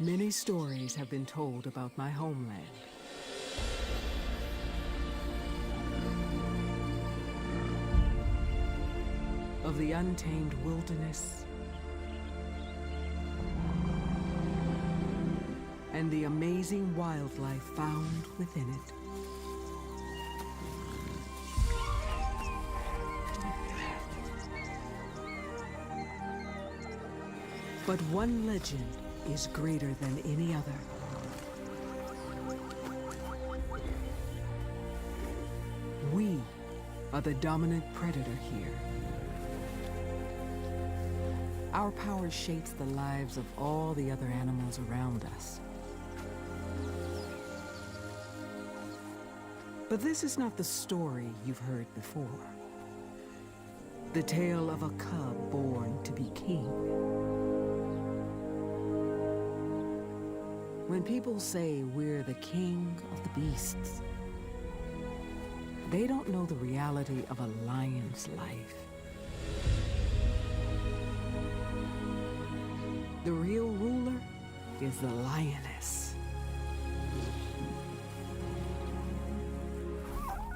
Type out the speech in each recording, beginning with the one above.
Many stories have been told about my homeland. Of the untamed wilderness and the amazing wildlife found within it. But one legend is greater than any other. We are the dominant predator here. Our power shapes the lives of all the other animals around us. But this is not the story you've heard before. The tale of a cub born to be king. When people say we're the king of the beasts, they don't know the reality of a lion's life. The real ruler is the lioness.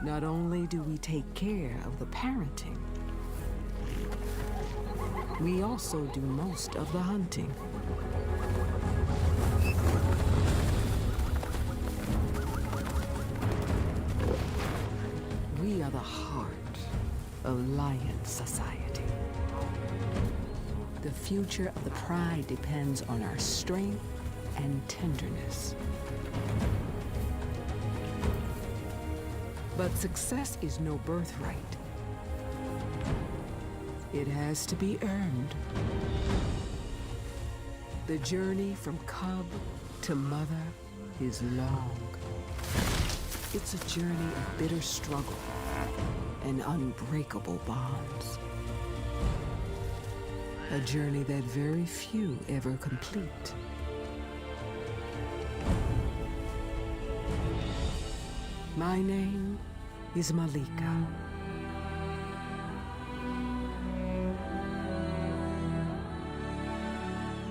Not only do we take care of the parenting, we also do most of the hunting. We are the heart of lion society. The future of the pride depends on our strength and tenderness. But success is no birthright. It has to be earned. The journey from cub to mother is long. It's a journey of bitter struggle and unbreakable bonds. A journey that very few ever complete. My name is Malika.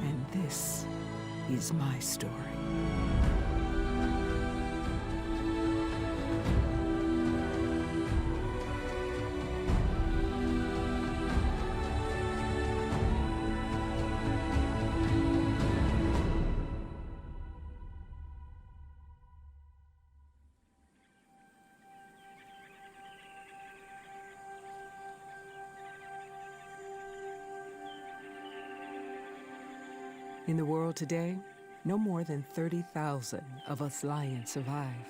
And this is my story. In the world today, no more than 30,000 of us lions survive.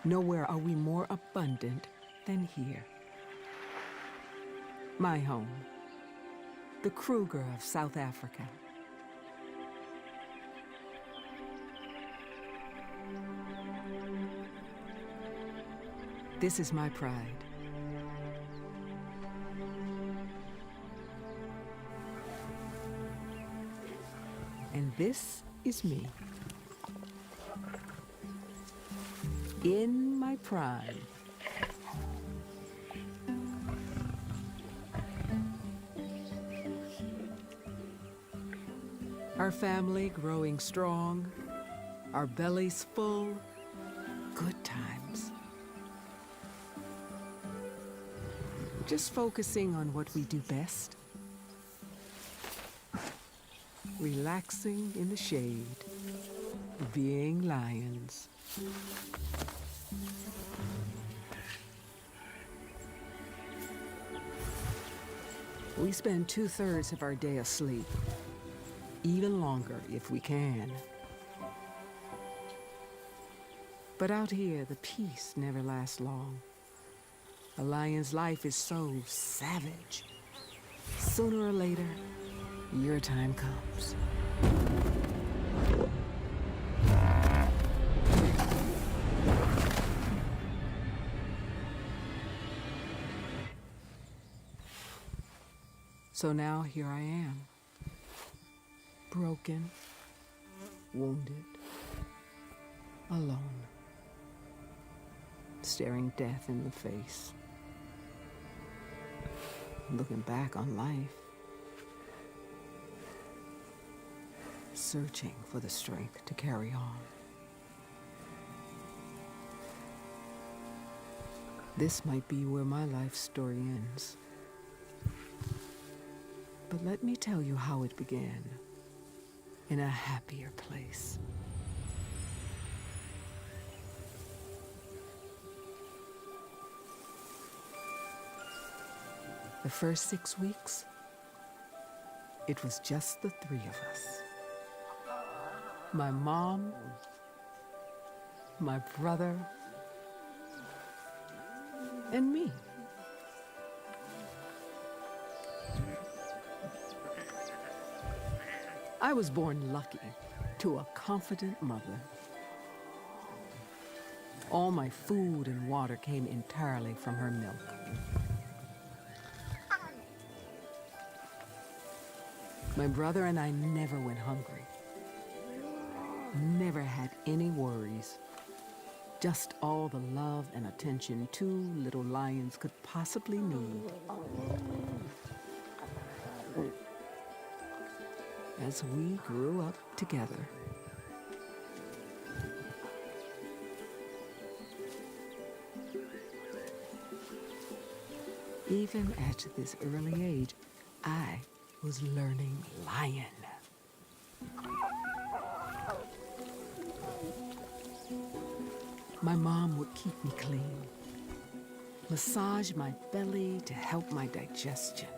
Nowhere are we more abundant than here. My home, the Kruger of South Africa. This is my pride. And this is me. In my prime. Our family growing strong, our bellies full, good times. Just focusing on what we do best. Relaxing in the shade, being lions. We spend 2/3 of our day asleep, even longer if we can. But out here, the peace never lasts long. A lion's life is so savage. Sooner or later, your time comes. So now here I am, broken, wounded, alone, staring death in the face, looking back on life. searching for the strength to carry on. This might be where my life story ends. But let me tell you how it began, in a happier place. The first 6 weeks, it was just the three of us. My mom, my brother, and me. I was born lucky to a confident mother. All my food and water came entirely from her milk. My brother and I never went hungry. Never had any worries. Just all the love and attention two little lions could possibly need. As we grew up together. Even at this early age, I was learning lion. My mom would keep me clean, massage my belly to help my digestion.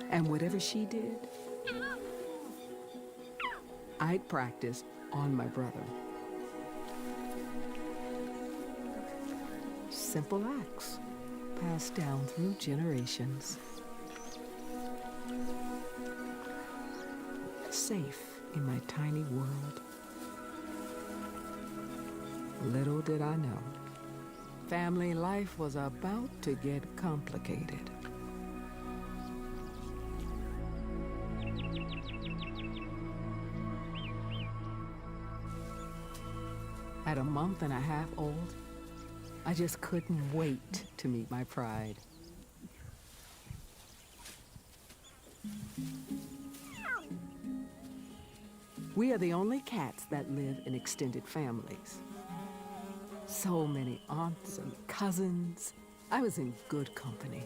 And whatever she did, I'd practice on my brother. Simple acts passed down through generations. Safe in my tiny world. Little did I know, family life was about to get complicated. At a month and a half old, I just couldn't wait to meet my pride. We are the only cats that live in extended families. So many aunts and cousins. I was in good company.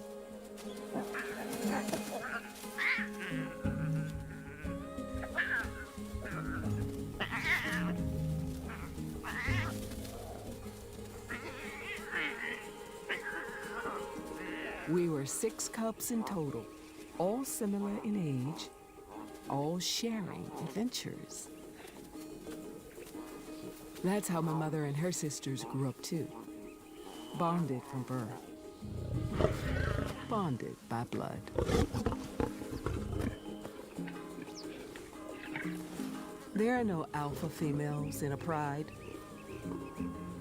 We were 6 cubs in total, all similar in age, all sharing adventures. That's how my mother and her sisters grew up too. Bonded from birth. Bonded by blood. There are no alpha females in a pride.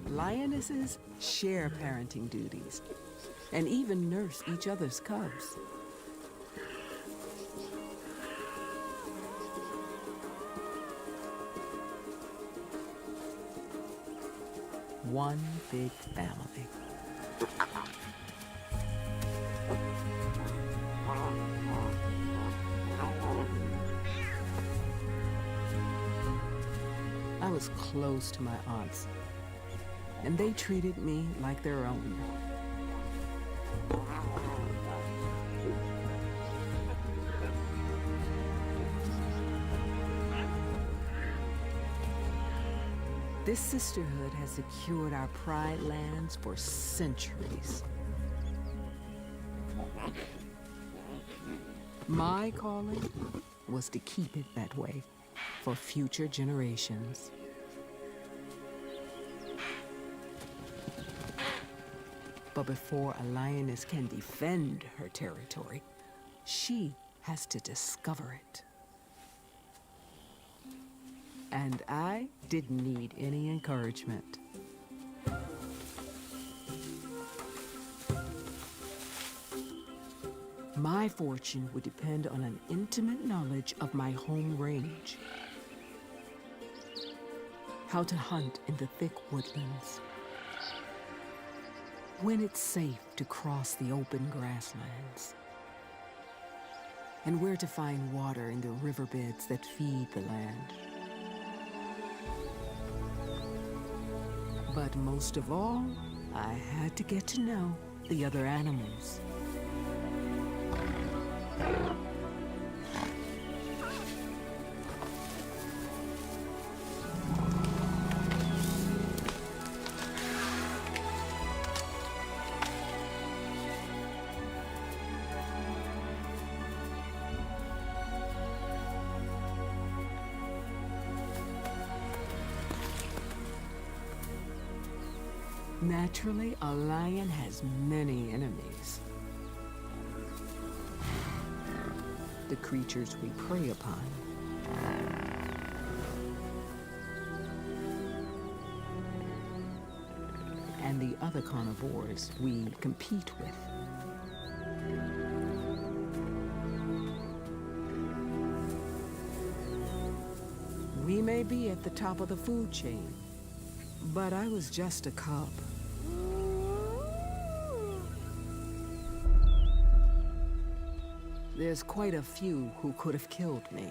Lionesses share parenting duties and even nurse each other's cubs. One big family. I was close to my aunts, and they treated me like their own. This sisterhood has secured our pride lands for centuries. My calling was to keep it that way for future generations. But before a lioness can defend her territory, she has to discover it. And I didn't need any encouragement. My fortune would depend on an intimate knowledge of my home range. How to hunt in the thick woodlands. when it's safe to cross the open grasslands, and where to find water in the riverbeds that feed the land. But most of all, I had to get to know the other animals. Naturally, a lion has many enemies. The creatures we prey upon. And the other carnivores we compete with. We may be at the top of the food chain, but I was just a cub. There's quite a few who could have killed me.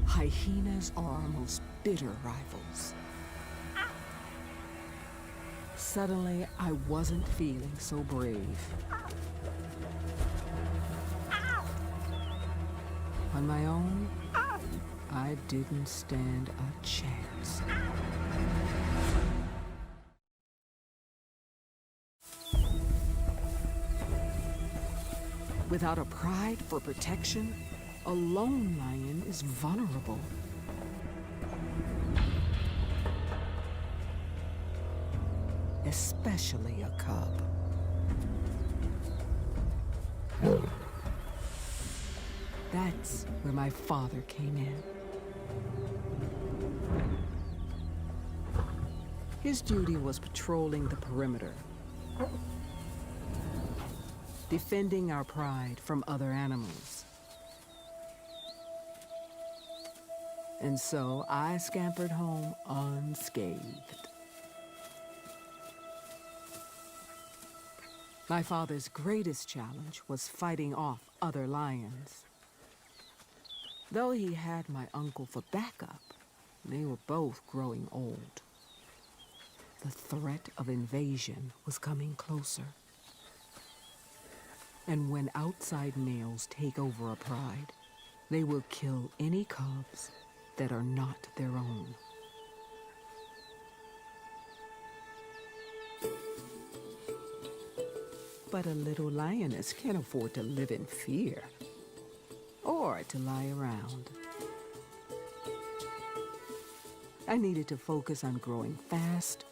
Hyenas are our most bitter rivals. Suddenly, I wasn't feeling so brave. On my own, I didn't stand a chance. Without a pride for protection, a lone lion is vulnerable. Especially a cub. That's where my father came in. His duty was patrolling the perimeter, defending our pride from other animals. And so I scampered home unscathed. My father's greatest challenge was fighting off other lions. Though he had my uncle for backup, they were both growing old. The threat of invasion was coming closer. And when outside males take over a pride, they will kill any cubs that are not their own. But a little lioness can't afford to live in fear, or to lie around. I needed to focus on growing fast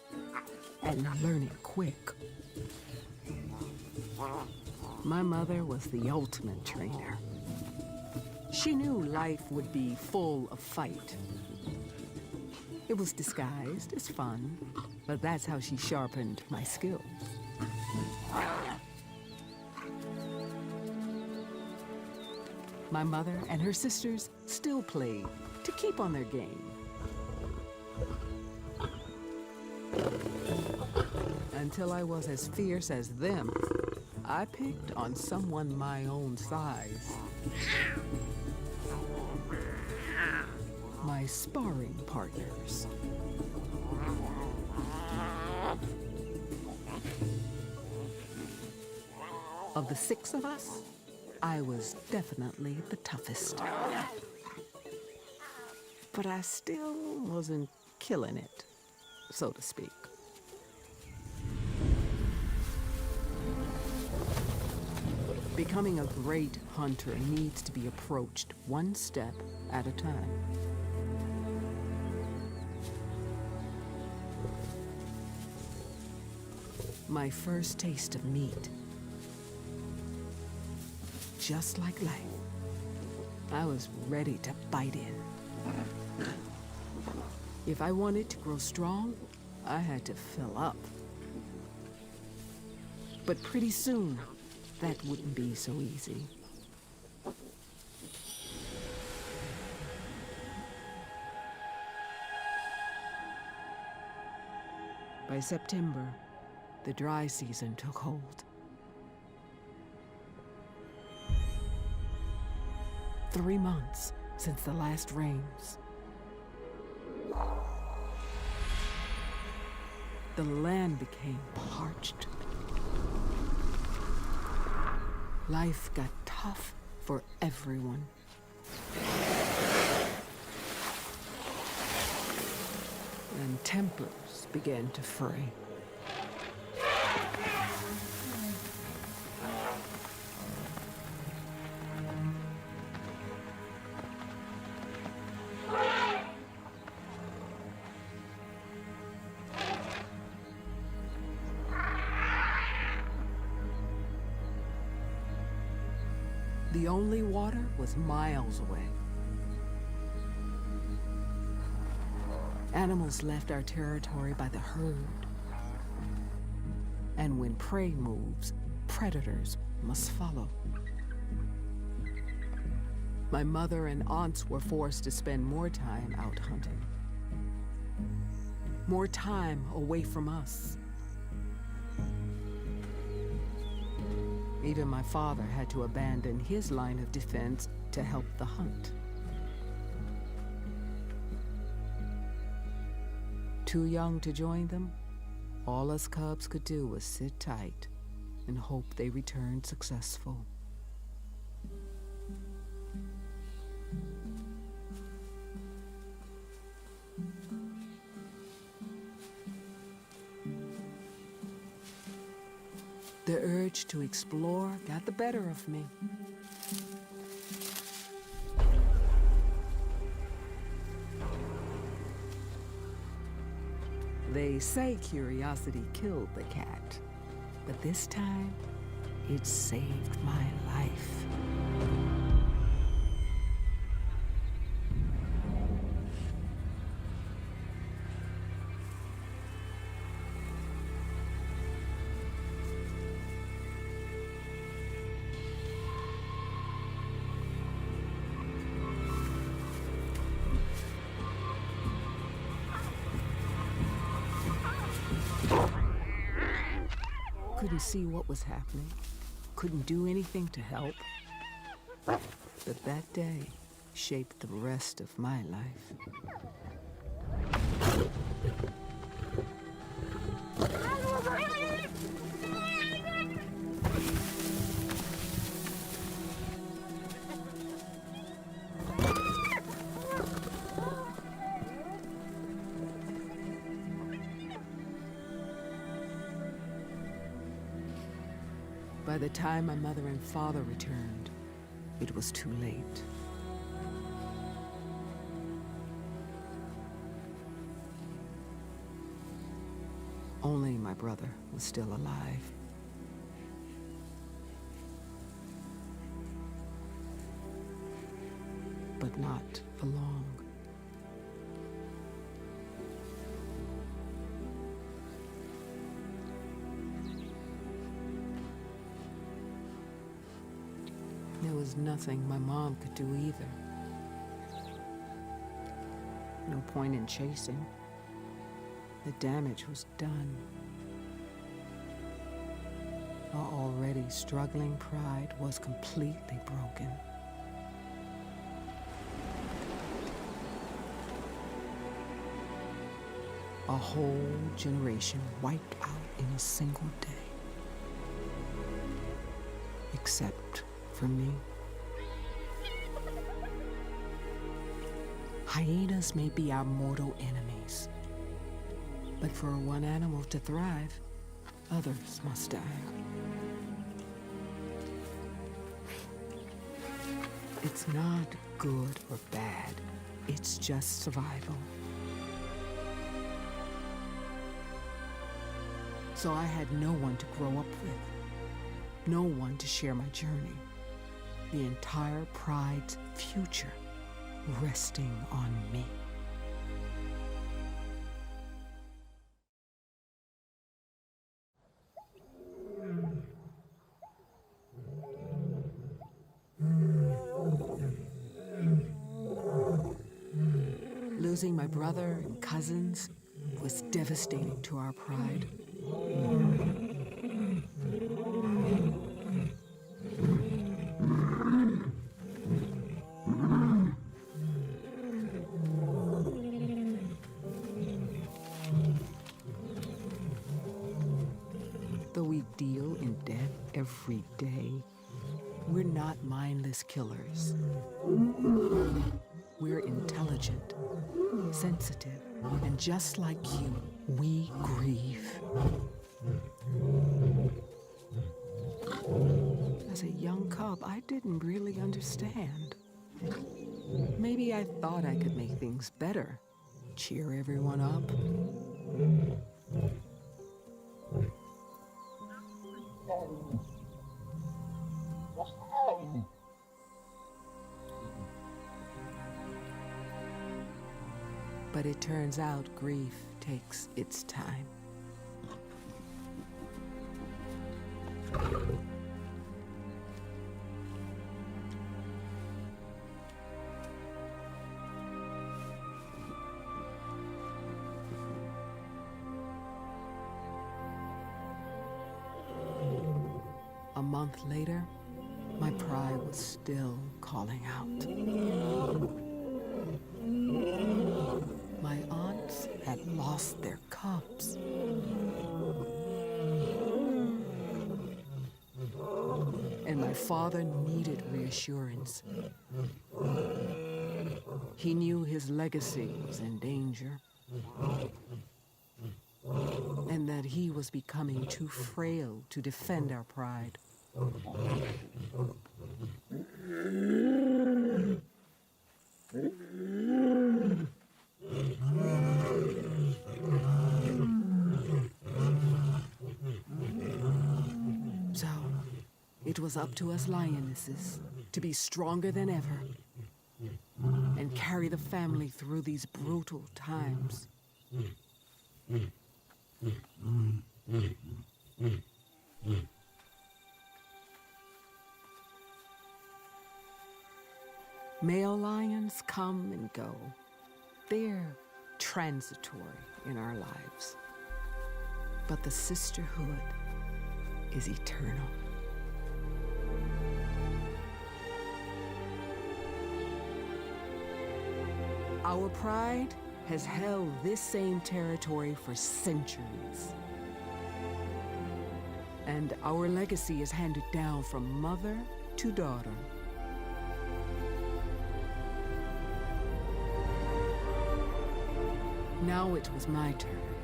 and learning quick. My mother was the ultimate trainer. She knew life would be full of fight. It was disguised as fun, but that's how she sharpened my skills. My mother and her sisters still played to keep on their game. Until I was as fierce as them, I picked on someone my own size. My sparring partners. Of the 6 of us, I was definitely the toughest. But I still wasn't killing it, so to speak. Becoming a great hunter needs to be approached one step at a time. My first taste of meat. Just like life, I was ready to bite in. If I wanted to grow strong, I had to fill up. But pretty soon, that wouldn't be so easy. By September, the dry season took hold. 3 months since the last rains. The land became parched. Life got tough for everyone. And tempers began to fray. The only water was miles away. Animals left our territory by the herd. And when prey moves, predators must follow. My mother and aunts were forced to spend more time out hunting. More time away from us. Even my father had to abandon his line of defense to help the hunt. Too young to join them, all us cubs could do was sit tight and hope they returned successful. The urge to explore got the better of me. They say curiosity killed the cat, but this time, it saved my life. Couldn't see what was happening, couldn't do anything to help. But that day shaped the rest of my life. By the time my mother and father returned, it was too late. Only my brother was still alive. But not for long. There was nothing my mom could do either. No point in chasing. The damage was done. Our already struggling pride was completely broken. A whole generation wiped out in a single day. Except for me. Hyenas may be our mortal enemies, but for one animal to thrive, others must die. It's not good or bad, it's just survival. So I had no one to grow up with, no one to share my journey. The entire pride's future resting on me. Losing my brother and cousins was devastating to our pride. Though we deal in death every day, we're not mindless killers. We're intelligent, sensitive, and just like you, we grieve. As a young cub, I didn't really understand. Maybe I thought I could make things better, cheer everyone up. But it turns out grief takes its time. A month later, my pride was still calling out. My aunts had lost their cubs. And my father needed reassurance. He knew his legacy was in danger, and that he was becoming too frail to defend our pride. So, it was up to us lionesses to be stronger than ever and carry the family through these brutal times. Male lions come and go. They're transitory in our lives. But the sisterhood is eternal. Our pride has held this same territory for centuries. And our legacy is handed down from mother to daughter. Now it was my turn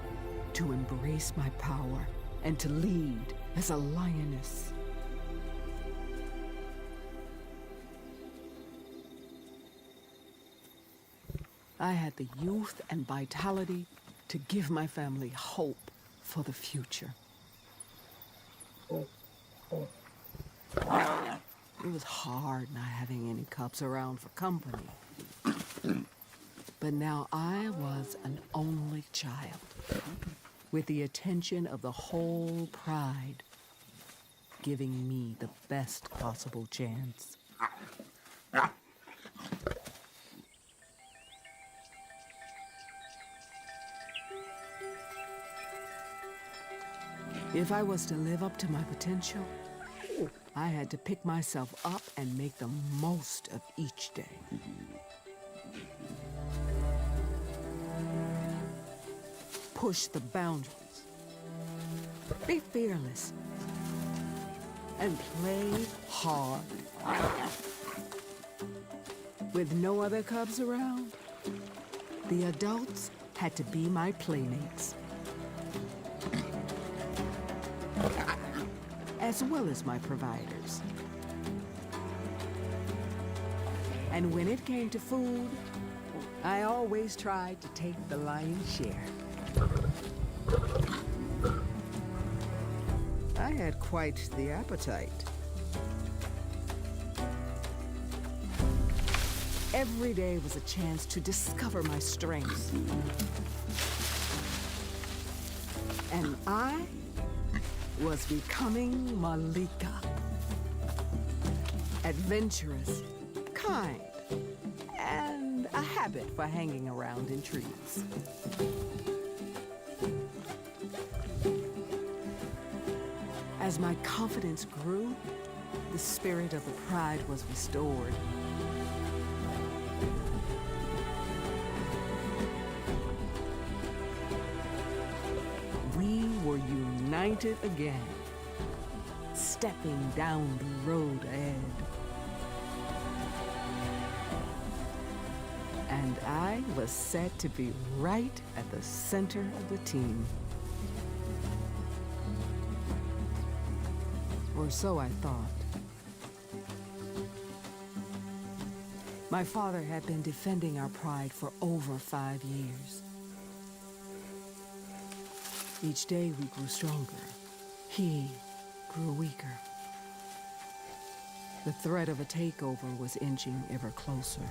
to embrace my power and to lead as a lioness. I had the youth and vitality to give my family hope for the future. It was hard not having any cubs around for company. But now I was an only child, with the attention of the whole pride, giving me the best possible chance. If I was to live up to my potential, I had to pick myself up and make the most of each day. Push the boundaries, be fearless, and play hard. With no other cubs around, the adults had to be my playmates, as well as my providers. And when it came to food, I always tried to take the lion's share. I had quite the appetite. Every day was a chance to discover my strengths. And I was becoming Malika. Adventurous, kind, and and a habit for hanging around in trees. As my confidence grew, the spirit of the pride was restored. We were united again, stepping down the road ahead. And I was set to be right at the center of the team. Or so I thought. My father had been defending our pride for over 5 years. Each day we grew stronger. He grew weaker. The threat of a takeover was inching ever closer.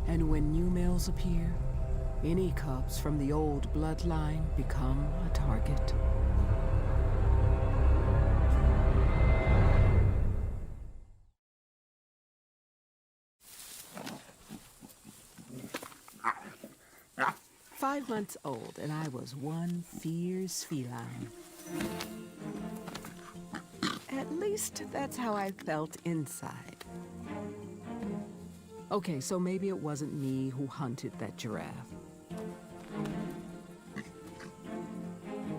And when new males appear, any cubs from the old bloodline become a target. "5 months old, and I was one fierce feline. At least that's how I felt inside. Okay, so maybe it wasn't me who hunted that giraffe.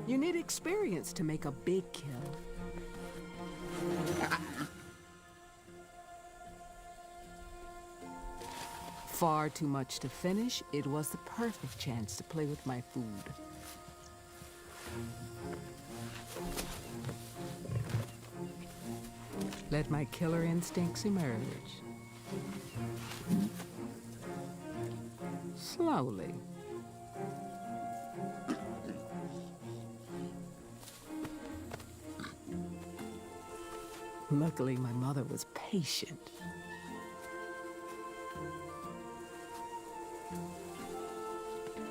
You need experience to make a big kill. Far too much to finish, it was the perfect chance to play with my food. Let my killer instincts emerge. Slowly. Luckily, my mother was patient.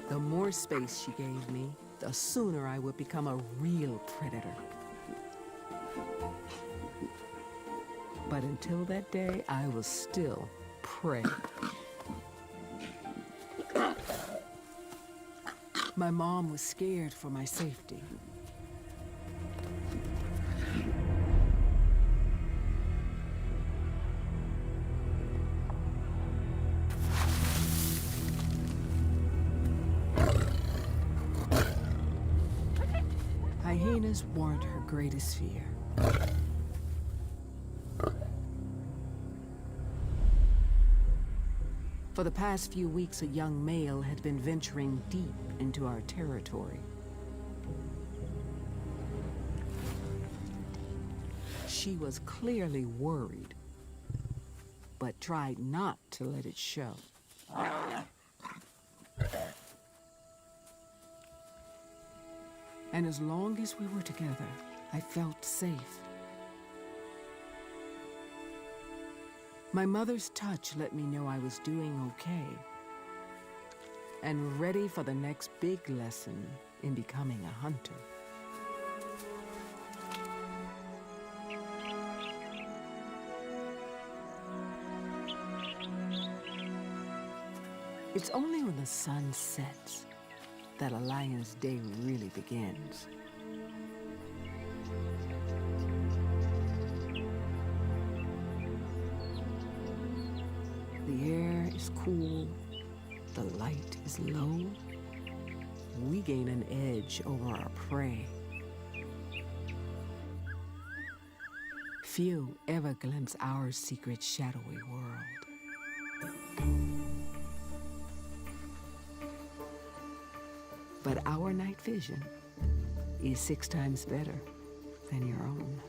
The more space she gave me, the sooner I would become a real predator. But until that day, I was still prey. My mom was scared for my safety. Hyenas weren't her greatest fear. For the past few weeks, a young male had been venturing deep into our territory. She was clearly worried, but tried not to let it show. And as long as we were together, I felt safe. My mother's touch let me know I was doing okay and ready for the next big lesson in becoming a hunter. It's only when the sun sets that a lion's day really begins. The air is cool, the light is low. We gain an edge over our prey. Few ever glimpse our secret shadowy world. But our night vision is 6 times better than your own.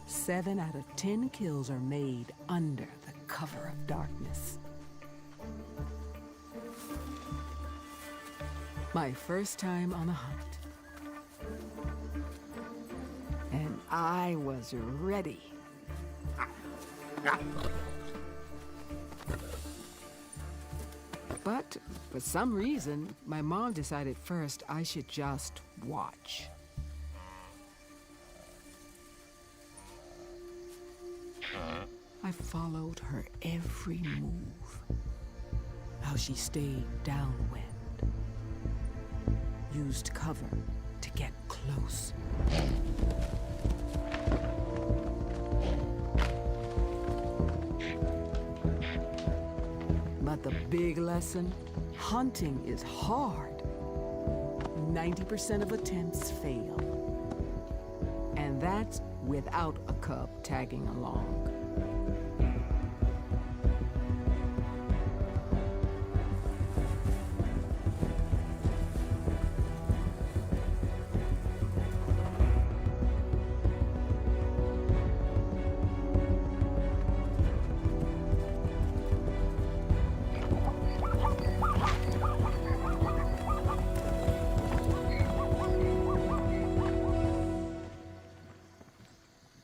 7 out of 10 kills are made under the cover of darkness. My first time on a hunt. And I was ready. But for some reason, my mom decided first I should just watch. I followed her every move. How she stayed downwind. Used cover to get close. But the big lesson, hunting is hard. 90% of attempts fail. And that's without a cub tagging along.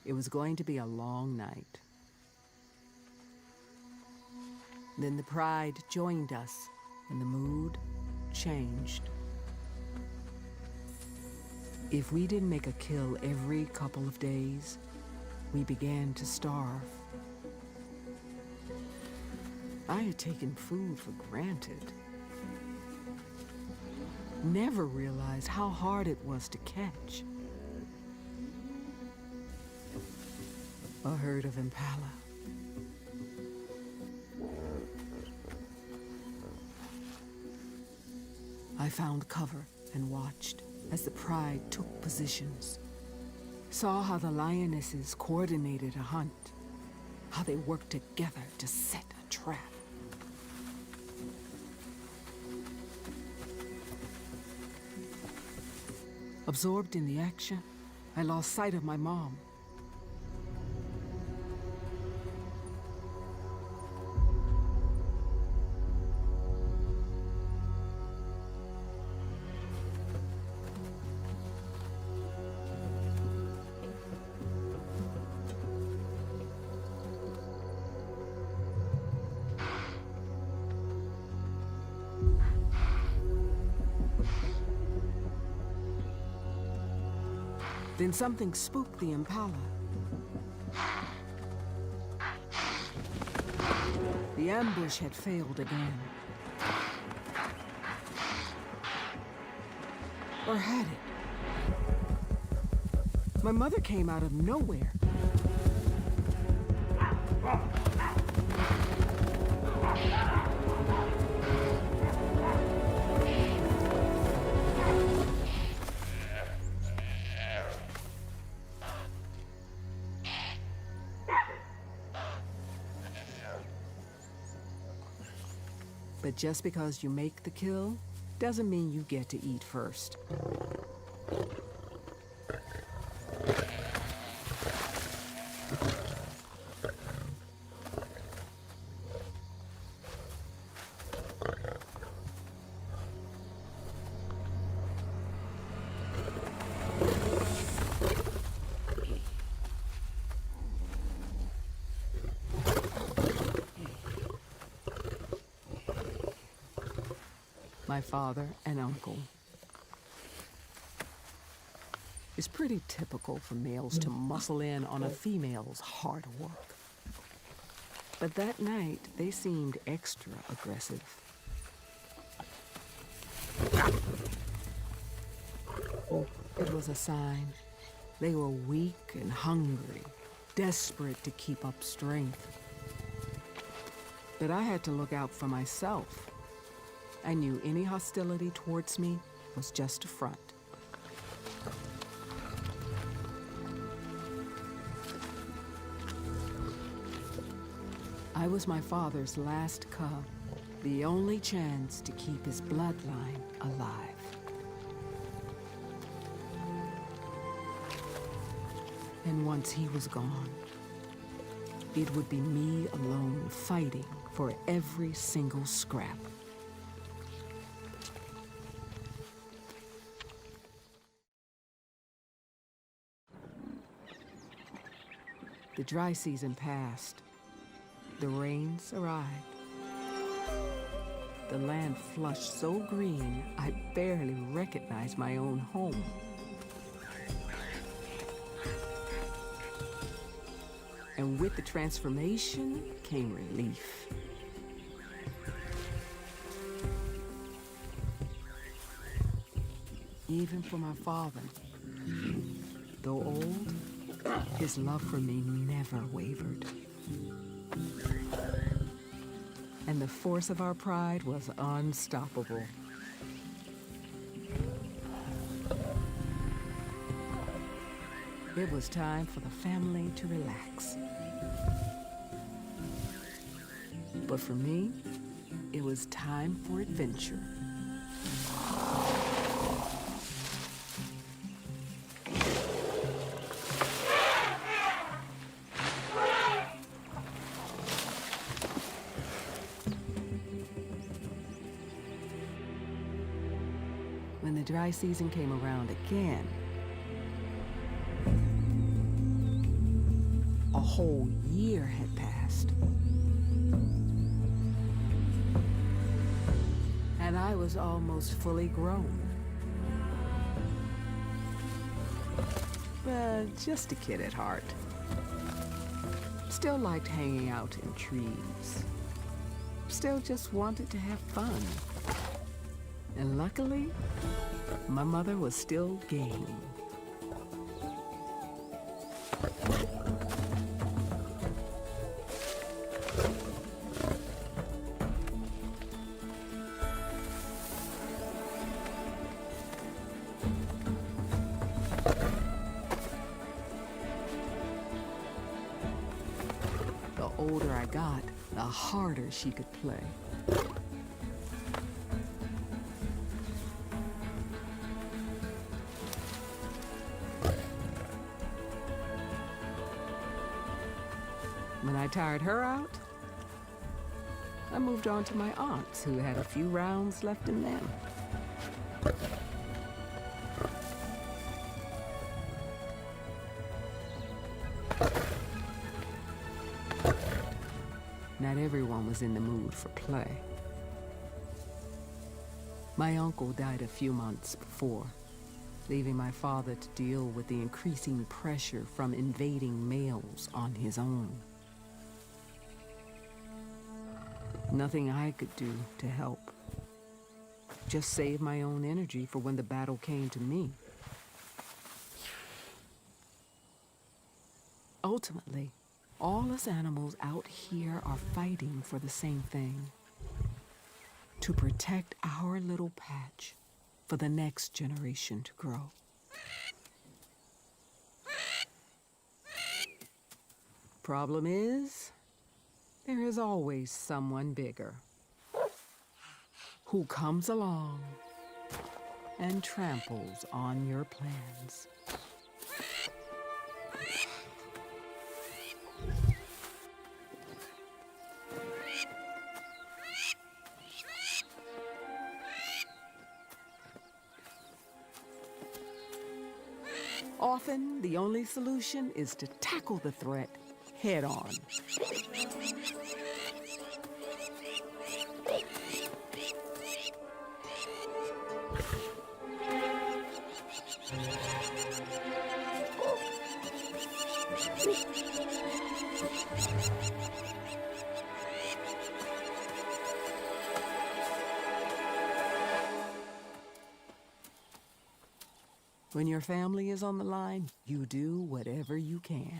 It was going to be a long night. Then the pride joined us, and the mood changed. If we didn't make a kill every couple of days, we began to starve. I had taken food for granted. Never realized how hard it was to catch. A herd of impala. I found cover and watched as the pride took positions. Saw how the lionesses coordinated a hunt, how they worked together to set a trap. Absorbed in the action, I lost sight of my mom. Then something spooked the impala. The ambush had failed again. Or had it? My mother came out of nowhere. But just because you make the kill, doesn't mean you get to eat first. My father and uncle. It's pretty typical for males to muscle in on a female's hard work. But that night, they seemed extra aggressive. It was a sign. They were weak and hungry, desperate to keep up strength. But I had to look out for myself. I knew any hostility towards me was just a front. I was my father's last cub, the only chance to keep his bloodline alive. And once he was gone, it would be me alone fighting for every single scrap. The dry season passed. The rains arrived. The land flushed so green, I barely recognized my own home. And with the transformation came relief. Even for my father, though old, his love for me never wavered. And the force of our pride was unstoppable. It was time for the family to relax. But for me, it was time for adventure. When the dry season came around again, a whole year had passed. And I was almost fully grown. But just a kid at heart. Still liked hanging out in trees. Still just wanted to have fun. And luckily, my mother was still game. The older I got, the harder she could play. When I tired her out, I moved on to my aunts, who had a few rounds left in them. Not everyone was in the mood for play. My uncle died a few months before, leaving my father to deal with the increasing pressure from invading males on his own. Nothing I could do to help. Just save my own energy for when the battle came to me. Ultimately, all us animals out here are fighting for the same thing. To protect our little patch for the next generation to grow. Problem is, there is always someone bigger who comes along and tramples on your plans. Often, the only solution is to tackle the threat head on. When your family is on the line, you do whatever you can.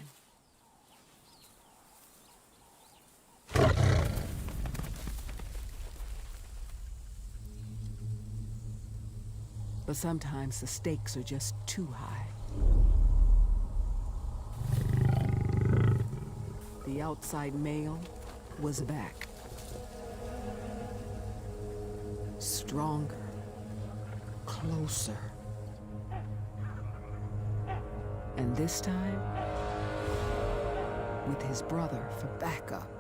But sometimes the stakes are just too high. The outside male was back. Stronger, closer. And this time, with his brother for backup.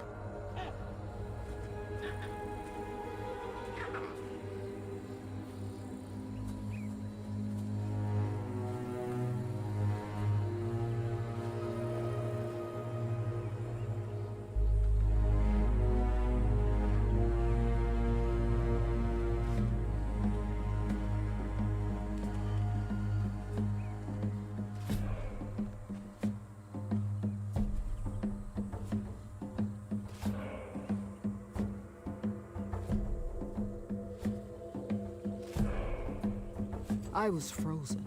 I was frozen,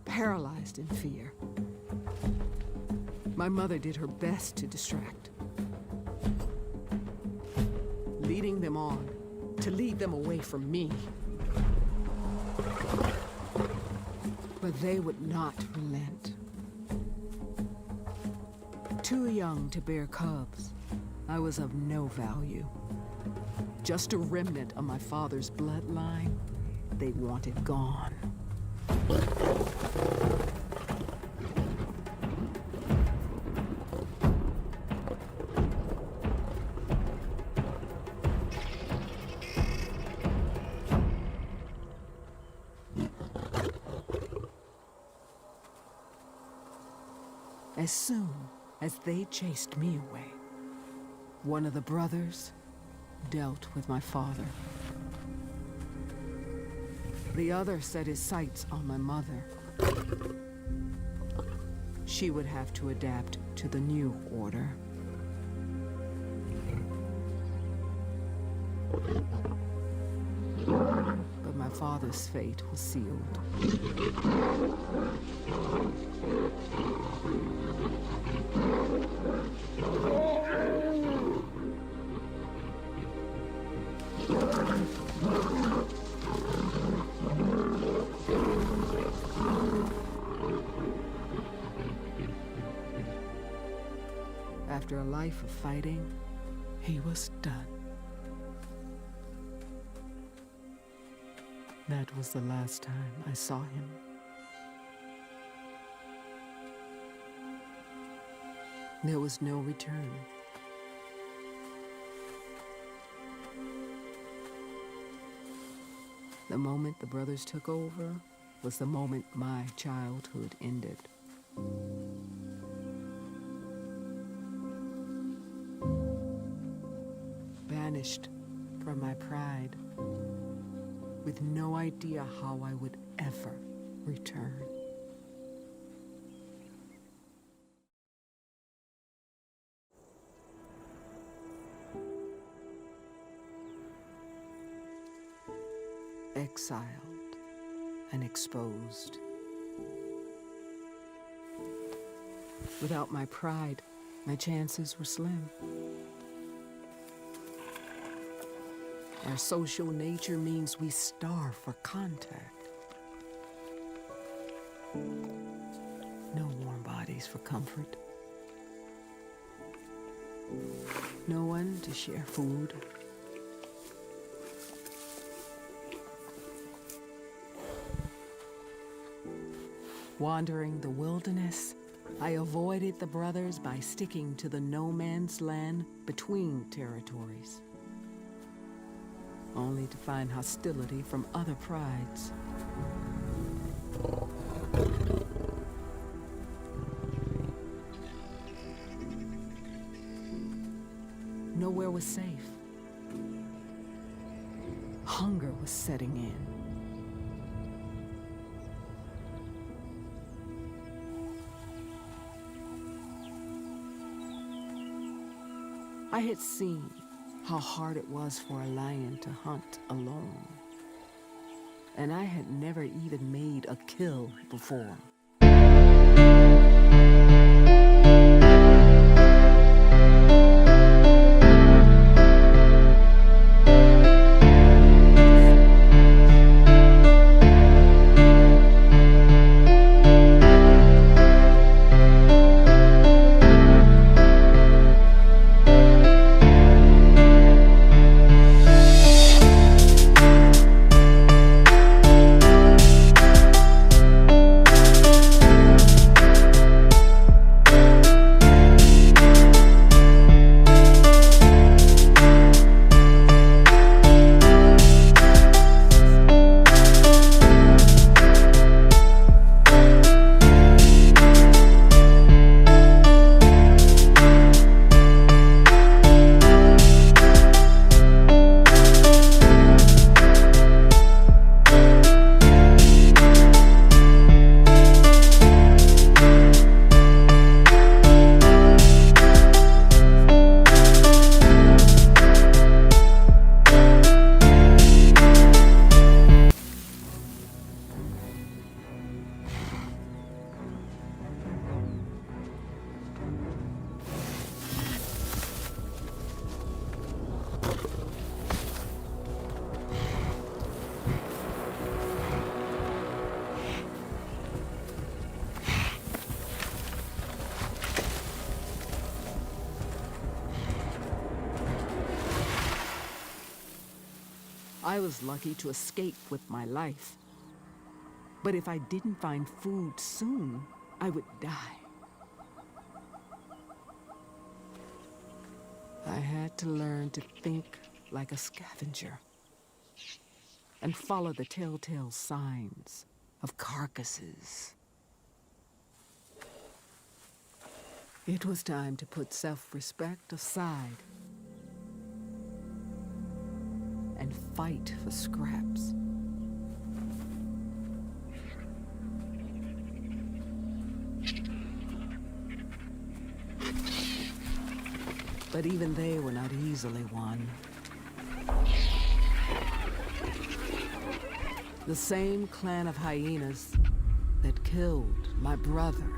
paralyzed in fear. My mother did her best to distract, leading them on, to lead them away from me. But they would not relent. Too young to bear cubs, I was of no value. Just a remnant of my father's bloodline they wanted gone. As soon as they chased me away, one of the brothers dealt with my father. The other set his sights on my mother. She would have to adapt to the new order. But my father's fate was sealed. After a life of fighting, he was done. That was the last time I saw him. There was no return. The moment the brothers took over was the moment my childhood ended. Banished from my pride, with no idea how I would ever return. Exiled and exposed. Without my pride, my chances were slim. Our social nature means we starve for contact. No warm bodies for comfort. No one to share food. Wandering the wilderness, I avoided the brothers by sticking to the no man's land between territories, only to find hostility from other prides. Nowhere was safe. Hunger was setting in. I had seen how hard it was for a lion to hunt alone, and I had never even made a kill before. I was lucky to escape with my life. But if I didn't find food soon, I would die. I had to learn to think like a scavenger and follow the telltale signs of carcasses. It was time to put self-respect aside and fight for scraps. But even they were not easily won. The same clan of hyenas that killed my brother.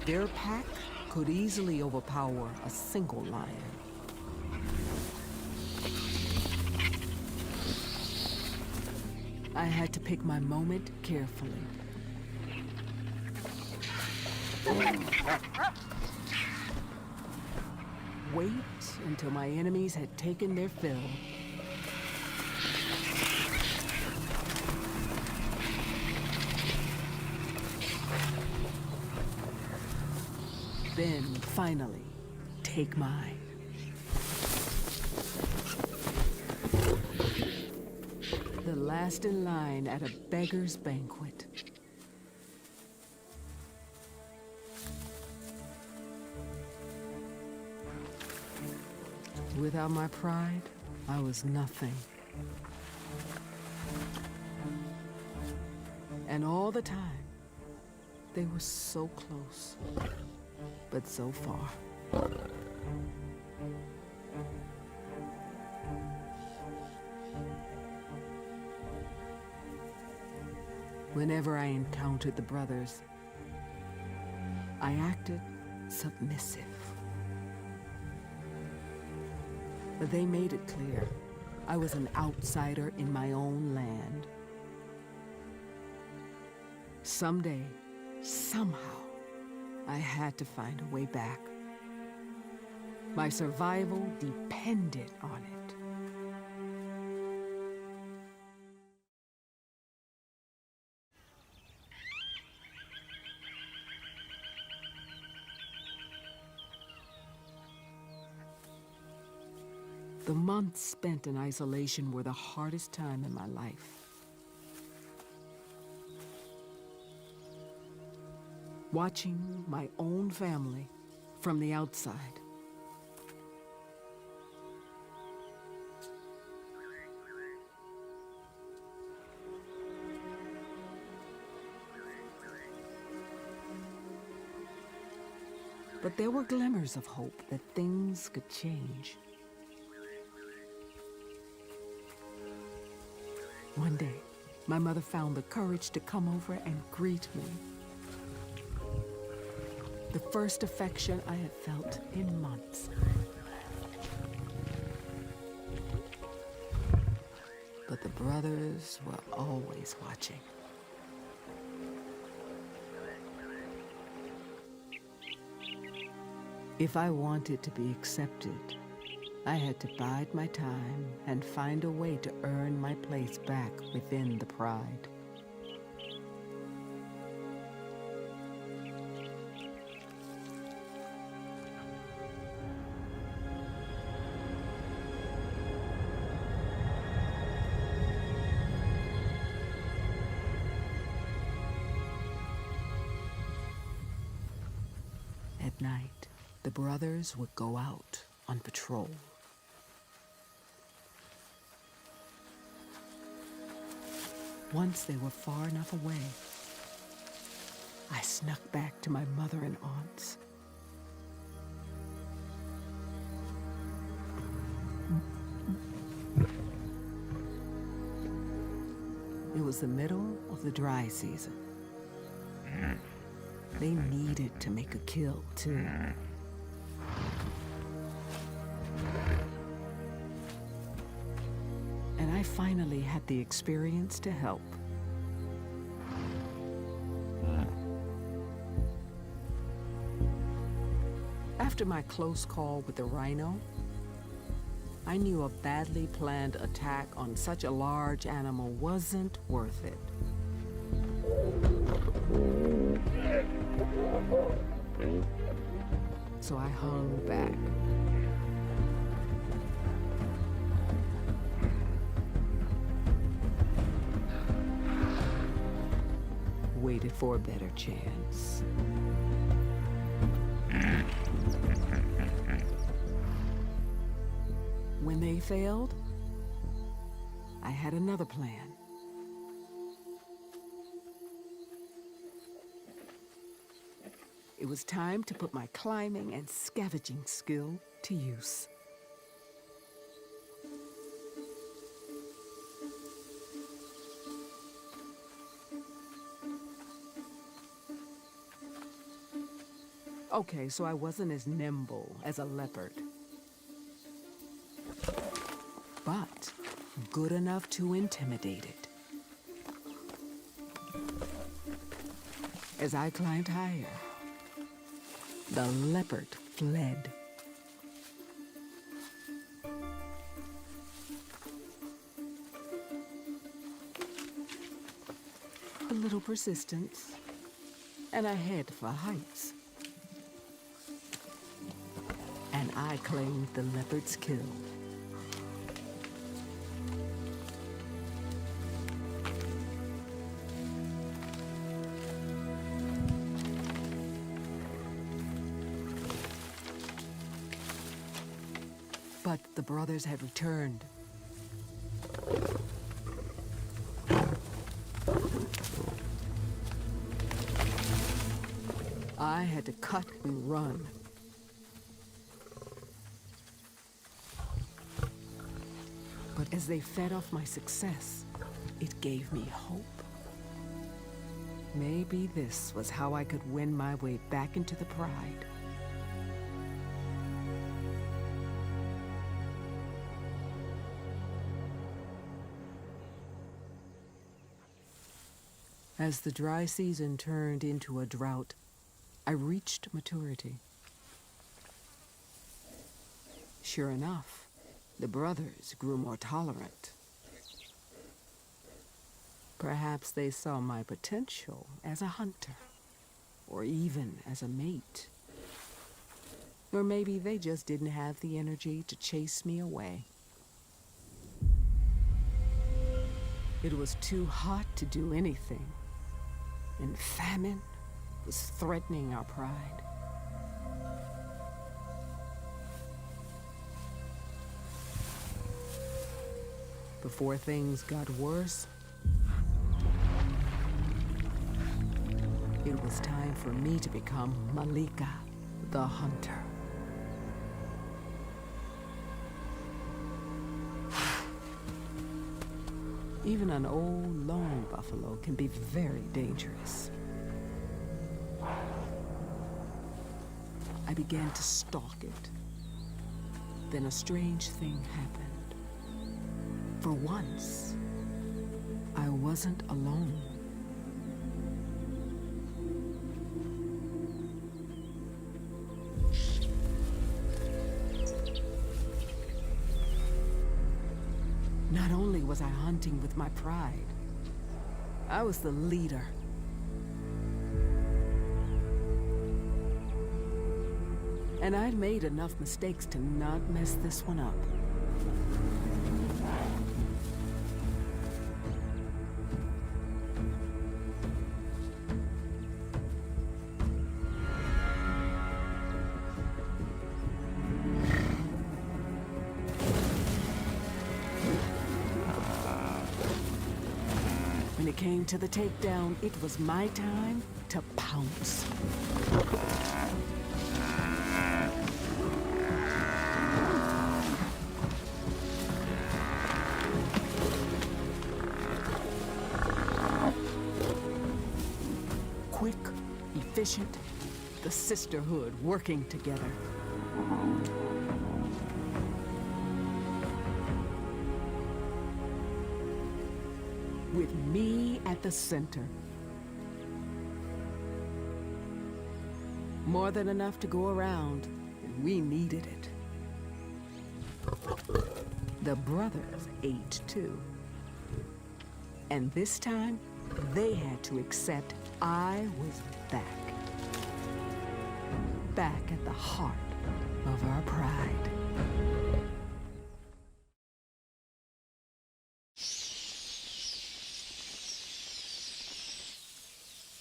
Their pack could easily overpower a single lion. I had to pick my moment carefully. Wait until my enemies had taken their fill. Then, finally, take mine. The last in line at a beggar's banquet. Without my pride, I was nothing. And all the time, they were so close, but so far. Whenever I encountered the brothers, I acted submissive. But they made it clear I was an outsider in my own land. Someday, somehow, I had to find a way back. My survival depended on it. The months spent in isolation were the hardest time in my life. Watching my own family from the outside. But there were glimmers of hope that things could change. One day, my mother found the courage to come over and greet me. The first affection I had felt in months. But the brothers were always watching. If I wanted to be accepted, I had to bide my time and find a way to earn my place back within the pride. At night, the brothers would go out on patrol. Once they were far enough away, I snuck back to my mother and aunts. It was the middle of the dry season. They needed to make a kill, too. And I finally had the experience to help. After my close call with the rhino, I knew a badly planned attack on such a large animal wasn't worth it. So I hung back. Waited for a better chance. When they failed, I had another plan. It was time to put my climbing and scavenging skill to use. Okay, so I wasn't as nimble as a leopard, but good enough to intimidate it. As I climbed higher, the leopard fled. A little persistence, and I head for heights. And I claimed the leopard's kill. But the brothers had returned. I had to cut and run. But as they fed off my success, it gave me hope. Maybe this was how I could win my way back into the pride. As the dry season turned into a drought, I reached maturity. Sure enough, the brothers grew more tolerant. Perhaps they saw my potential as a hunter, or even as a mate. Or maybe they just didn't have the energy to chase me away. It was too hot to do anything, and famine was threatening our pride. Before things got worse, it was time for me to become Malika, the hunter. Even an old lone buffalo can be very dangerous. I began to stalk it. Then a strange thing happened. For once, I wasn't alone. Not only was I hunting with my pride, I was the leader. And I'd made enough mistakes to not mess this one up. When it came to the takedown, it was my time to pounce. Quick, efficient, the sisterhood working together. With me at the center. More than enough to go around, and we needed it. The brothers ate too. And this time, they had to accept I was back. Back at the heart of our pride.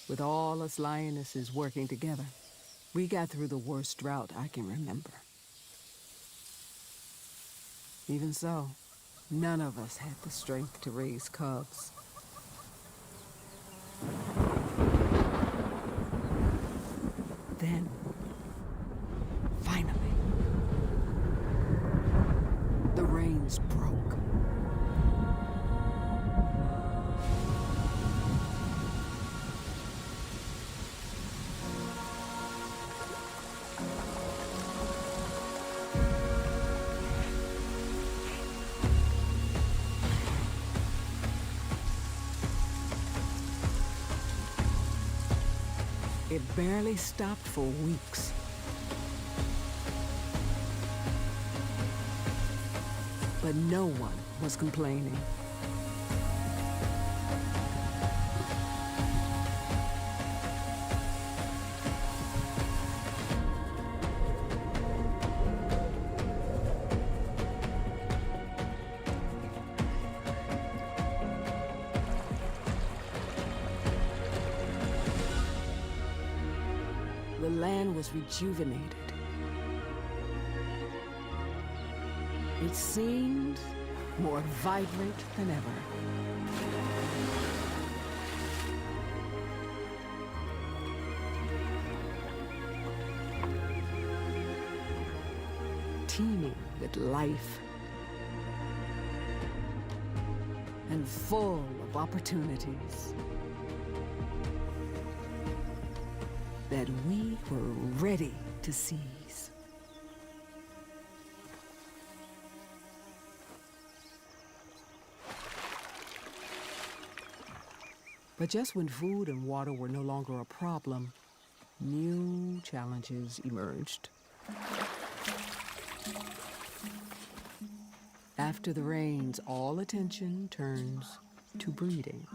With all us lionesses working together, we got through the worst drought I can remember. Even so, none of us had the strength to raise cubs. Then, finally, the rains broke. It barely stopped for weeks. But no one was complaining. The land was rejuvenated. It seemed more vibrant than ever. Teeming with life and full of opportunities that we were ready to seize. But just when food and water were no longer a problem, new challenges emerged. After the rains, all attention turns to breeding.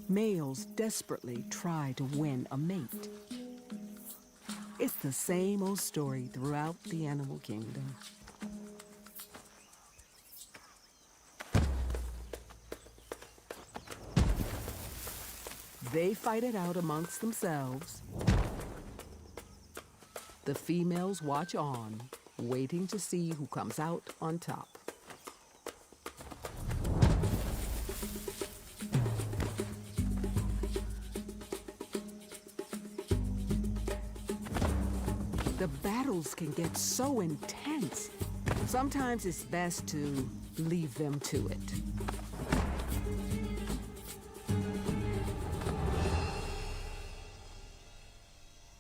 Males desperately try to win a mate. It's the same old story throughout the animal kingdom. They fight it out amongst themselves. The females watch on, waiting to see who comes out on top. The battles can get so intense. Sometimes it's best to leave them to it.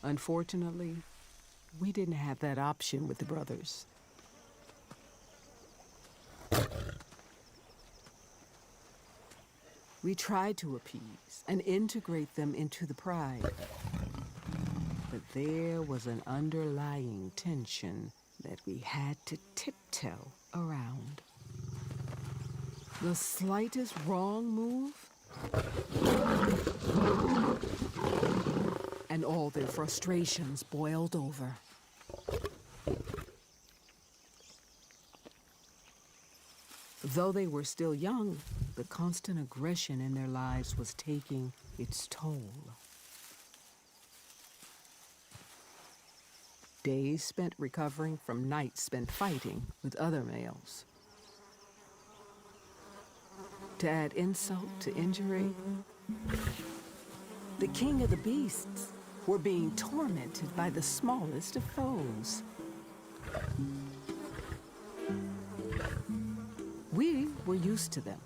Unfortunately, we didn't have that option with the brothers. We tried to appease and integrate them into the pride. But there was an underlying tension that we had to tiptoe around. The slightest wrong move, and all their frustrations boiled over. Though they were still young, the constant aggression in their lives was taking its toll. Days spent recovering from nights spent fighting with other males. To add insult to injury, the king of the beasts were being tormented by the smallest of foes. We were used to them.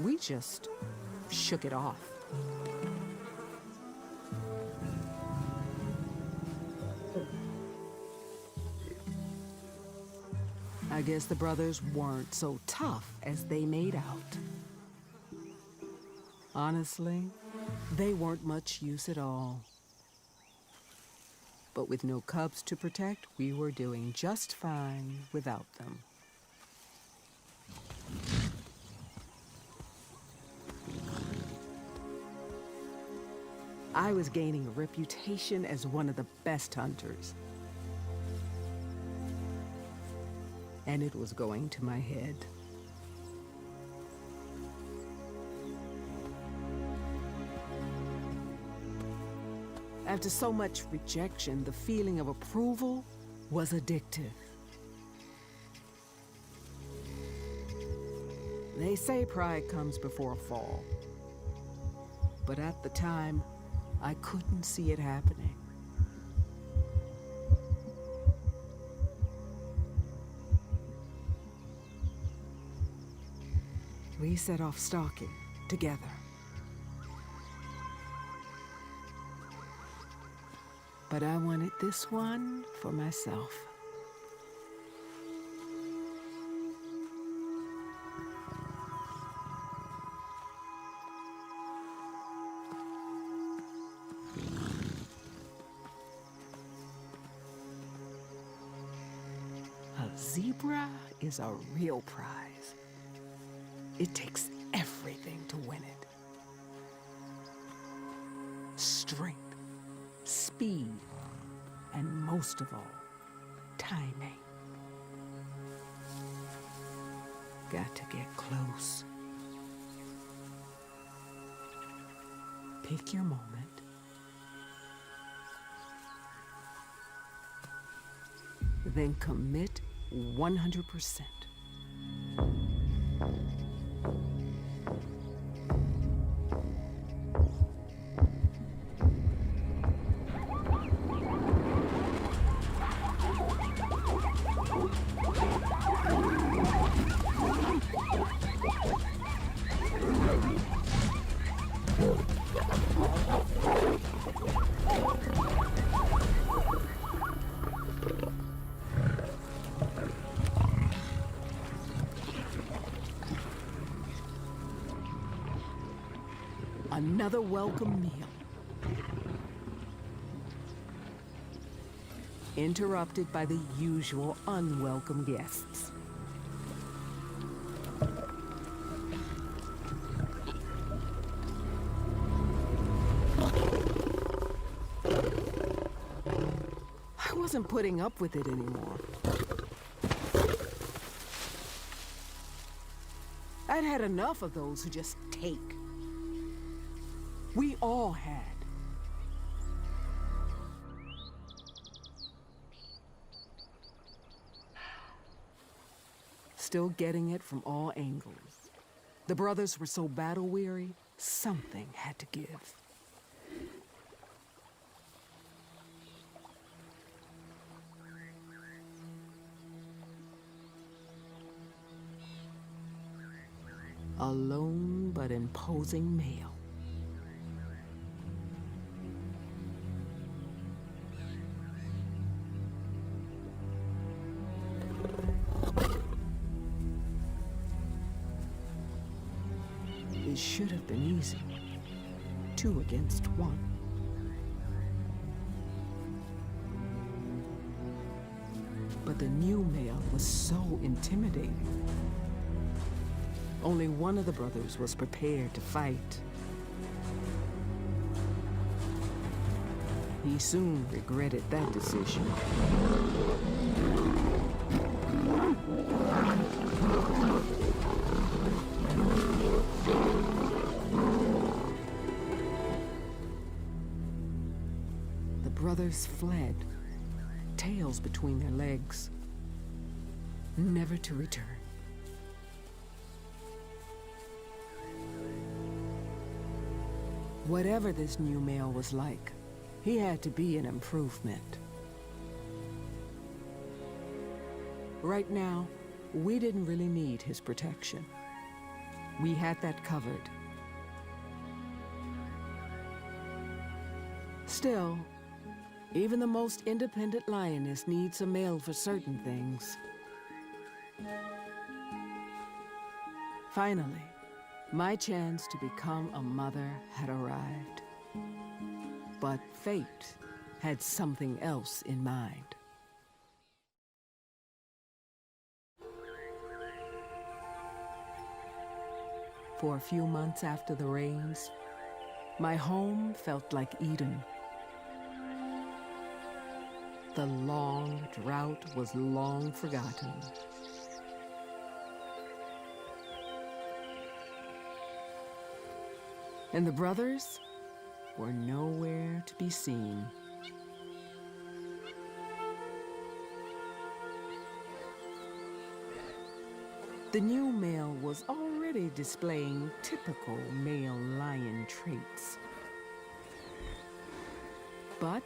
We just shook it off. I guess the brothers weren't so tough as they made out. Honestly, they weren't much use at all. But with no cubs to protect, we were doing just fine without them. I was gaining a reputation as one of the best hunters. And it was going to my head. After so much rejection, the feeling of approval was addictive. They say pride comes before a fall. But at the time, I couldn't see it happening. We set off stalking together. But I wanted this one for myself. A zebra is a real prize. It takes everything to win it. Strength, speed, and most of all, timing. Got to get close. Pick your moment. Then commit 100%. Another welcome meal. Interrupted by the usual unwelcome guests. I wasn't putting up with it anymore. I'd had enough of those who just take. We all had. Still getting it from all angles. The brothers were so battle-weary, something had to give. A lone but imposing male. It should have been easy. 2 against 1. But the new male was so intimidating. Only one of the brothers was prepared to fight. He soon regretted that decision. The brothers fled, tails between their legs, never to return. Whatever this new male was like, he had to be an improvement. Right now, we didn't really need his protection. We had that covered. Still, even the most independent lioness needs a male for certain things. Finally, my chance to become a mother had arrived. But fate had something else in mind. For a few months after the rains, my home felt like Eden. The long drought was long forgotten. And the brothers were nowhere to be seen. The new male was already displaying typical male lion traits. But,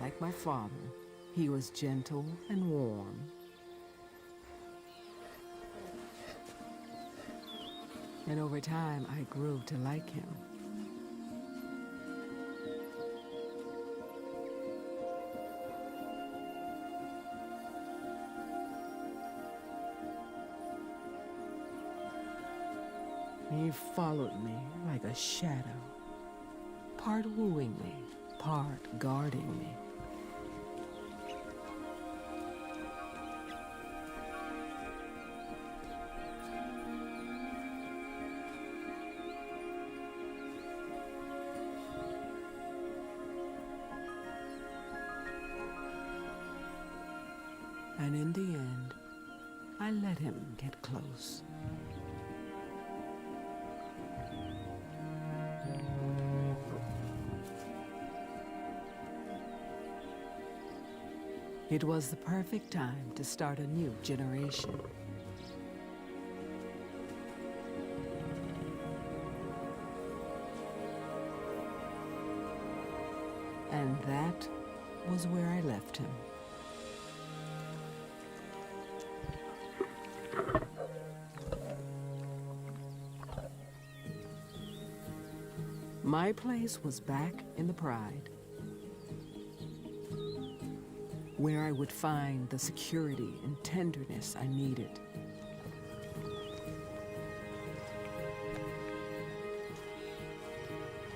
like my father, he was gentle and warm. And over time, I grew to like him. He followed me like a shadow, part wooing me, part guarding me. And in the end, I let him get close. It was the perfect time to start a new generation. And that was where I left him. My place was back in the Pride, where I would find the security and tenderness I needed.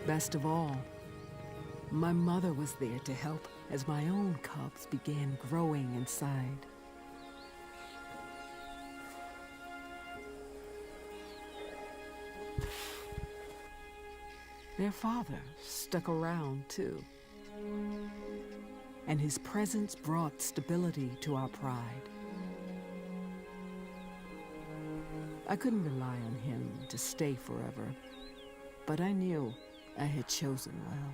Best of all, my mother was there to help as my own cubs began growing inside. Their father stuck around too, and his presence brought stability to our pride. I couldn't rely on him to stay forever, but I knew I had chosen well.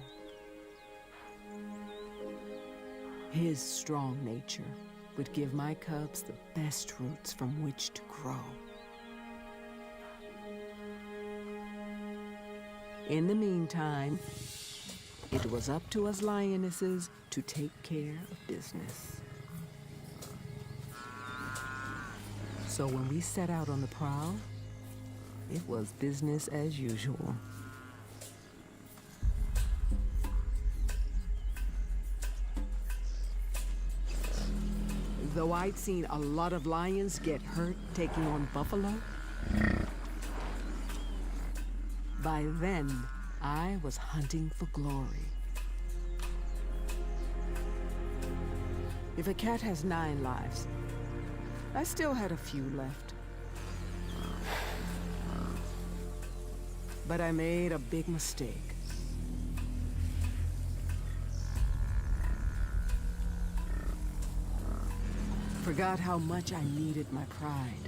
His strong nature would give my cubs the best roots from which to grow. In the meantime, it was up to us lionesses to take care of business. So when we set out on the prowl, it was business as usual. Though I'd seen a lot of lions get hurt taking on buffalo, by then, I was hunting for glory. If a cat has 9 lives, I still had a few left. But I made a big mistake. Forgot how much I needed my pride.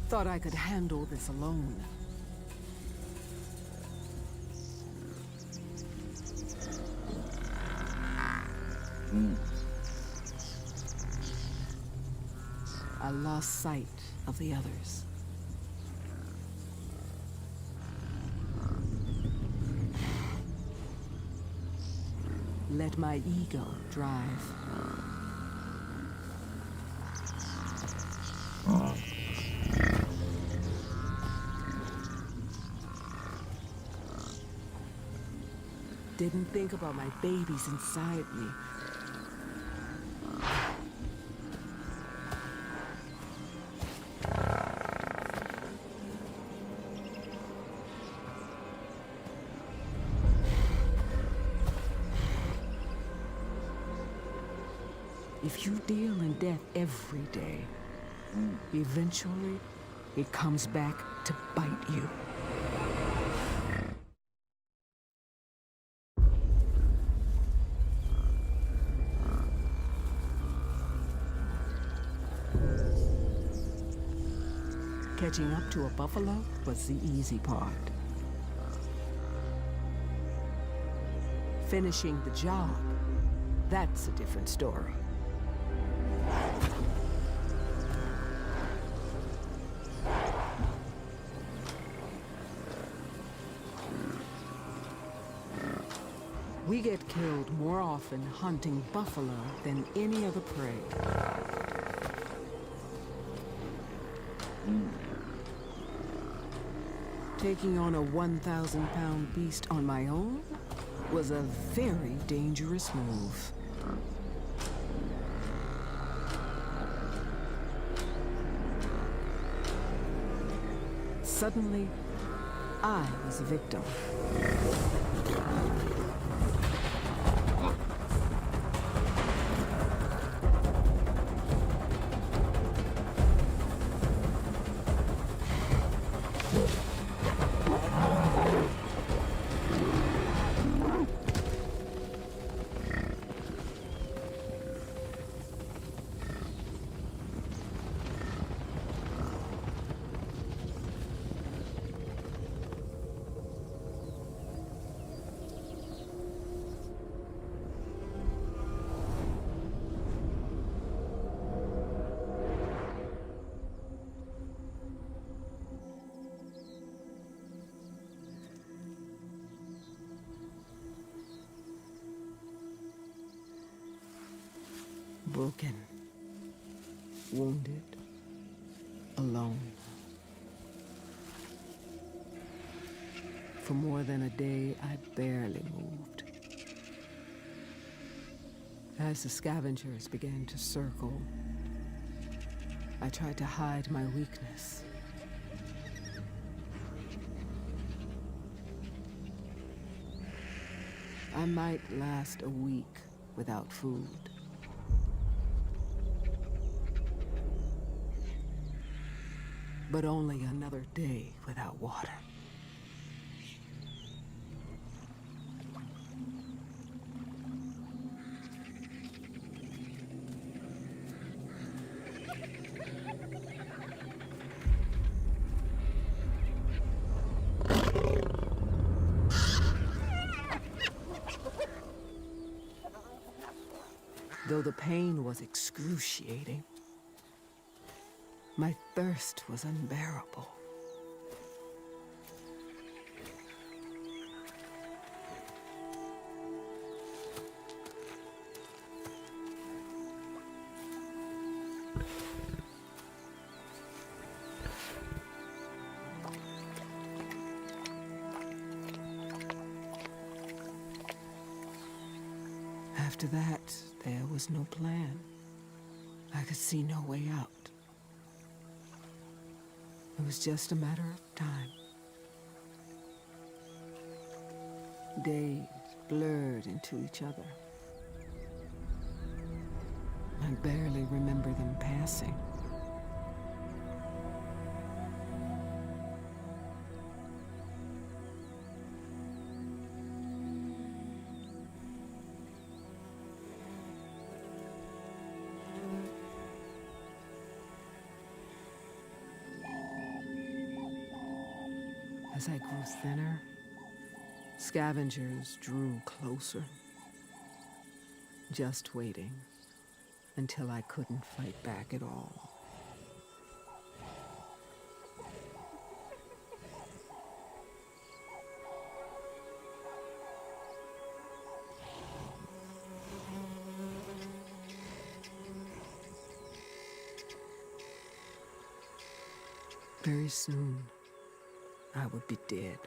Thought I could handle this alone. I lost sight of the others. Let my ego drive. Didn't think about my babies inside me. If you deal in death every day, eventually it comes back to bite you. Catching up to a buffalo was the easy part. Finishing the job, that's a different story. We get killed more often hunting buffalo than any other prey. Taking on a 1,000-pound beast on my own was a very dangerous move. Suddenly, I was a victim. Broken, wounded, alone. For more than a day, I barely moved. As the scavengers began to circle, I tried to hide my weakness. I might last a week without food. But only another day without water. Though the pain was excruciating, my thirst was unbearable. After that, there was no plan. I could see no way out. It was just a matter of time. Days blurred into each other. I barely remember them passing. As I grew thinner, scavengers drew closer, just waiting until I couldn't fight back at all. Very soon, I would be dead.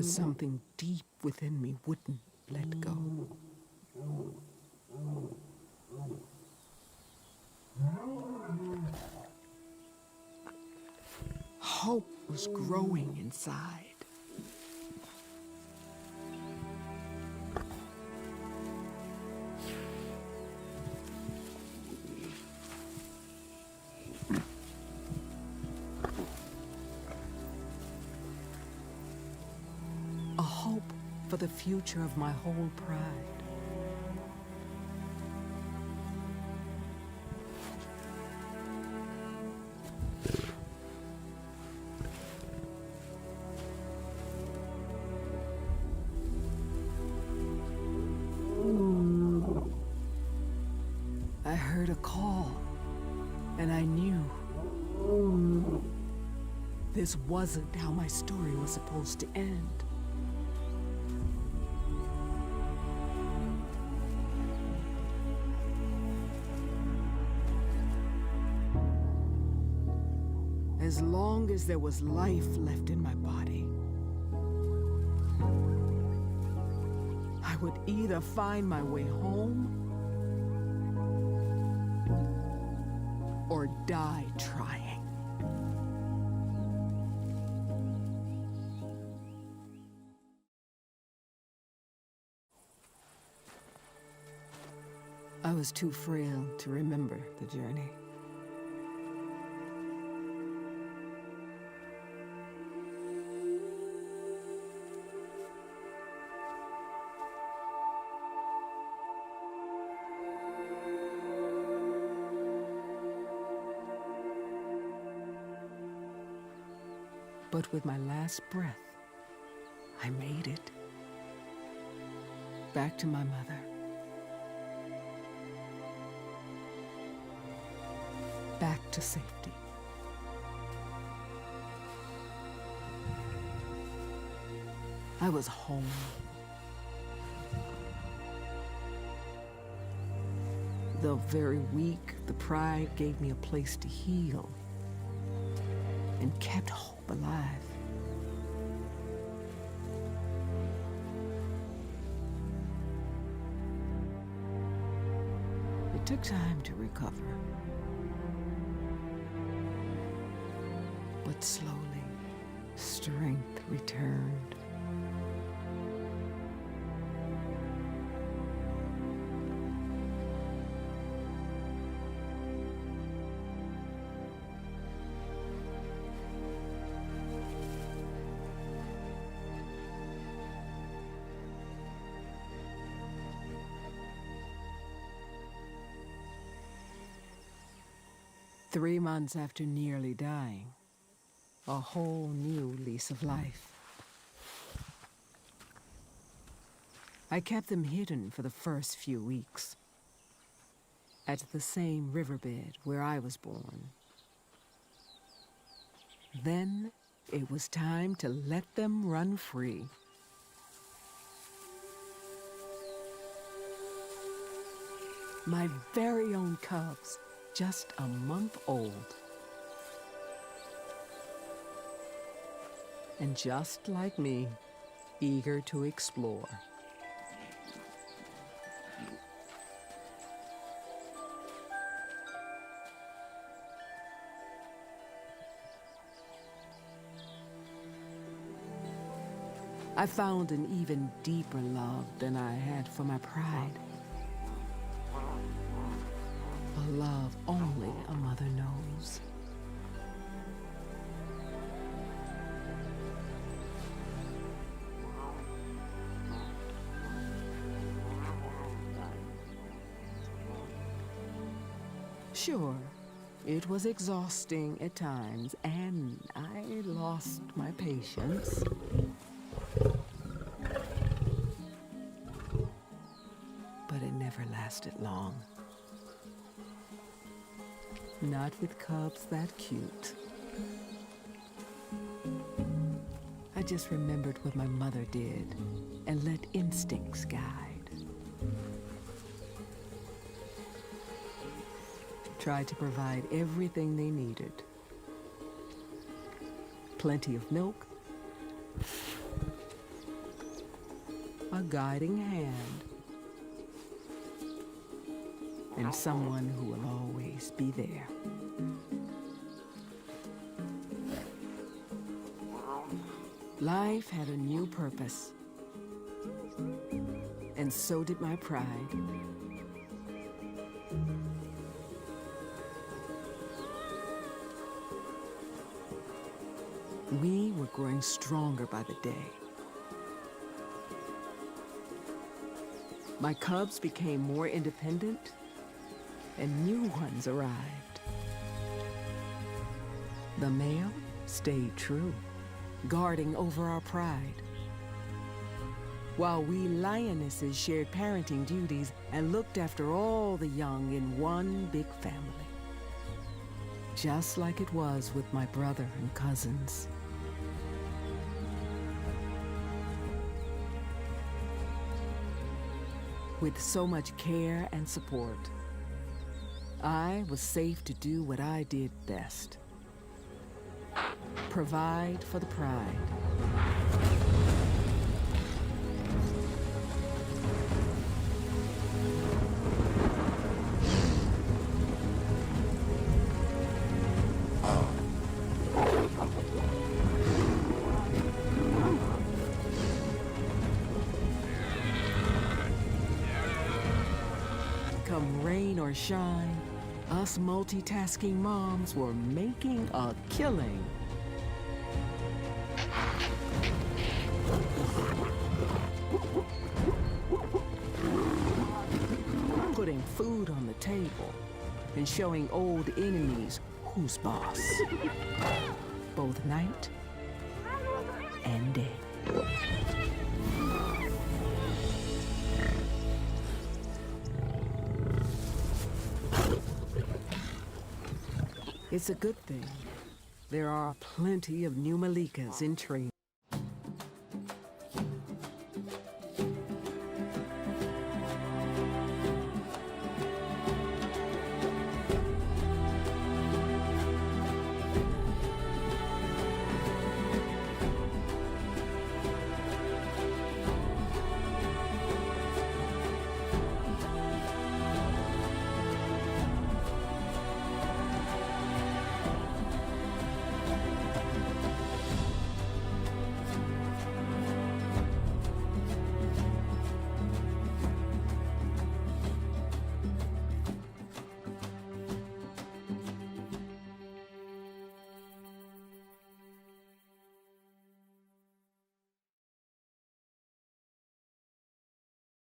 'cause something deep within me wouldn't let go. Hope was growing inside. A hope for the future of my whole pride. I heard a call, and I knew this wasn't how my story was supposed to end. As long as there was life left in my body, I would either find my way home or die trying. I was too frail to remember the journey. But with my last breath, I made it. Back to my mother. Back to safety. I was home. Though very weak, the pride gave me a place to heal and kept hope alive. It took time to recover, but slowly, strength returned. Three months after nearly dying, a whole new lease of life. I kept them hidden for the first few weeks, at the same riverbed where I was born. Then it was time to let them run free. My very own cubs, just a month old. And just like me, eager to explore. I found an even deeper love than I had for my pride. A love only a mother knows. Sure, it was exhausting at times, and I lost my patience. But it never lasted long. Not with cubs that cute. I just remembered what my mother did and let instincts guide. Tried to provide everything they needed. Plenty of milk, a guiding hand, and someone who will always be there. Life had a new purpose, and so did my pride. We were growing stronger by the day. My cubs became more independent, and new ones arrived. The male stayed true, guarding over our pride, while we lionesses shared parenting duties and looked after all the young in one big family, just like it was with my brother and cousins. With so much care and support, I was safe to do what I did best: provide for the pride. Come rain or shine, us multitasking moms were making a killing. Putting food on the table and showing old enemies who's boss, both night and day. It's a good thing there are plenty of new Malikas in training.